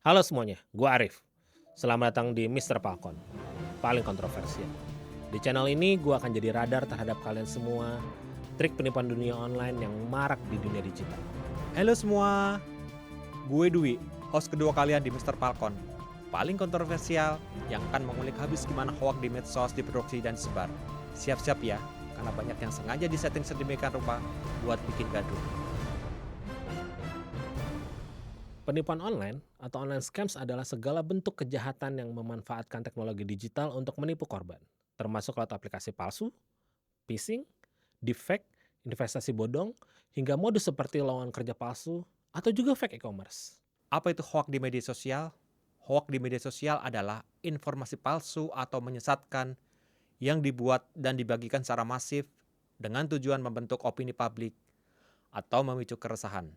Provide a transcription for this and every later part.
Halo semuanya, gue Arif. Selamat datang di Mr. Falcon, paling kontroversial. Di channel ini gue akan jadi radar terhadap kalian semua, trik penipuan dunia online yang marak di dunia digital. Halo semua, gue Dwi, host kedua kalian di Mr. Falcon. Paling kontroversial yang akan mengulik habis gimana hoax di medsos diproduksi dan disebar. Siap-siap ya, karena banyak yang sengaja disetting sedemikian rupa buat bikin gaduh. Penipuan online atau online scams adalah segala bentuk kejahatan yang memanfaatkan teknologi digital untuk menipu korban, termasuk lewat aplikasi palsu, phishing, deepfake, investasi bodong, hingga modus seperti lowongan kerja palsu atau juga fake e-commerce. Apa itu hoax di media sosial? Hoax di media sosial adalah informasi palsu atau menyesatkan yang dibuat dan dibagikan secara masif dengan tujuan membentuk opini publik atau memicu keresahan.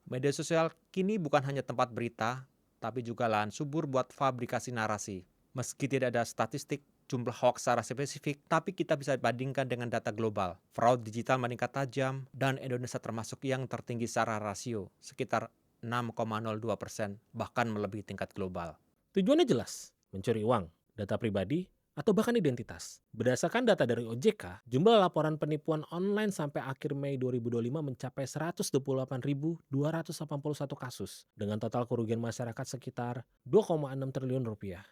Media sosial kini bukan hanya tempat berita, tapi juga lahan subur buat fabrikasi narasi. Meski tidak ada statistik jumlah hoax secara spesifik, tapi kita bisa bandingkan dengan data global. Fraud digital meningkat tajam, dan Indonesia termasuk yang tertinggi secara rasio, sekitar 6,02%, bahkan melebihi tingkat global. Tujuannya jelas, mencuri uang, data pribadi, atau bahkan identitas. Berdasarkan data dari OJK, jumlah laporan penipuan online sampai akhir Mei 2025 mencapai 128.281 kasus dengan total kerugian masyarakat sekitar 2,6 triliun rupiah.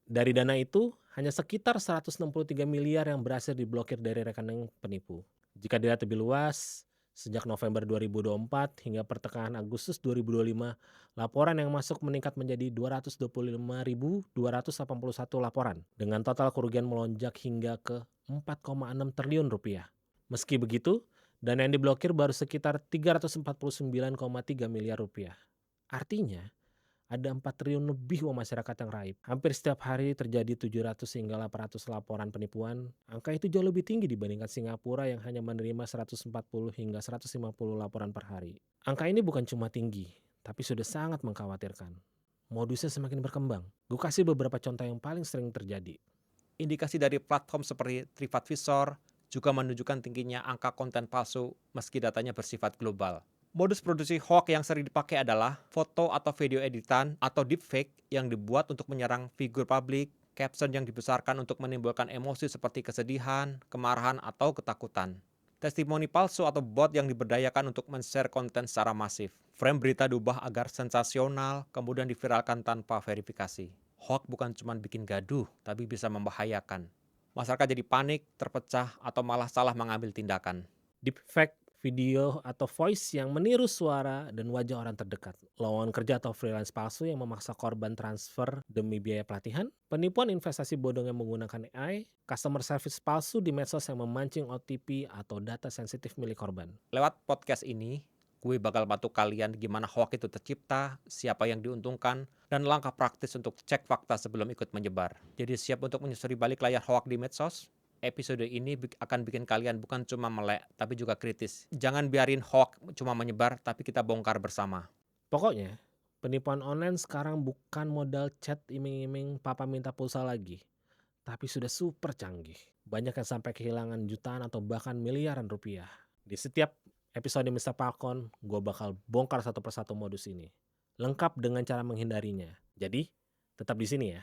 Dari dana itu, hanya sekitar 163 miliar yang berhasil diblokir dari rekening penipu. Jika dilihat lebih luas, sejak November 2024 hingga pertengahan Agustus 2025, laporan yang masuk meningkat menjadi 225.281 laporan dengan total kerugian melonjak hingga ke 4,6 triliun rupiah. Meski begitu, dana yang diblokir baru sekitar 349,3 miliar rupiah. Artinya, ada 4 triliun lebih uang masyarakat yang raib. Hampir setiap hari terjadi 700 hingga 800 laporan penipuan. Angka itu jauh lebih tinggi dibandingkan Singapura yang hanya menerima 140 hingga 150 laporan per hari. Angka ini bukan cuma tinggi, tapi sudah sangat mengkhawatirkan. Modusnya semakin berkembang. Gue kasih beberapa contoh yang paling sering terjadi. Indikasi dari platform seperti TripAdvisor juga menunjukkan tingginya angka konten palsu meski datanya bersifat global. Modus produksi hoax yang sering dipakai adalah foto atau video editan atau deepfake yang dibuat untuk menyerang figur publik, caption yang dibesarkan untuk menimbulkan emosi seperti kesedihan, kemarahan, atau ketakutan. Testimoni palsu atau bot yang diberdayakan untuk men-share konten secara masif. Frame berita diubah agar sensasional, kemudian diviralkan tanpa verifikasi. Hoax bukan cuma bikin gaduh, tapi bisa membahayakan. Masyarakat jadi panik, terpecah, atau malah salah mengambil tindakan. Deepfake video atau voice yang meniru suara dan wajah orang terdekat, lowongan kerja atau freelance palsu yang memaksa korban transfer demi biaya pelatihan, penipuan investasi bodong yang menggunakan AI, customer service palsu di medsos yang memancing OTP atau data sensitif milik korban. Lewat podcast ini, gue bakal bantu kalian gimana hoax itu tercipta, siapa yang diuntungkan, dan langkah praktis untuk cek fakta sebelum ikut menyebar. Jadi siap untuk menyusuri balik layar hoax di medsos? Episode ini akan bikin kalian bukan cuma melek, tapi juga kritis. Jangan biarin hoax cuma menyebar, tapi kita bongkar bersama. Pokoknya, penipuan online sekarang bukan modal chat iming-iming papa minta pulsa lagi, tapi sudah super canggih. Banyak yang sampai kehilangan jutaan atau bahkan miliaran rupiah. Di setiap episode Mister Falcon, gue bakal bongkar satu persatu modus ini. Lengkap dengan cara menghindarinya. Jadi, tetap di sini ya.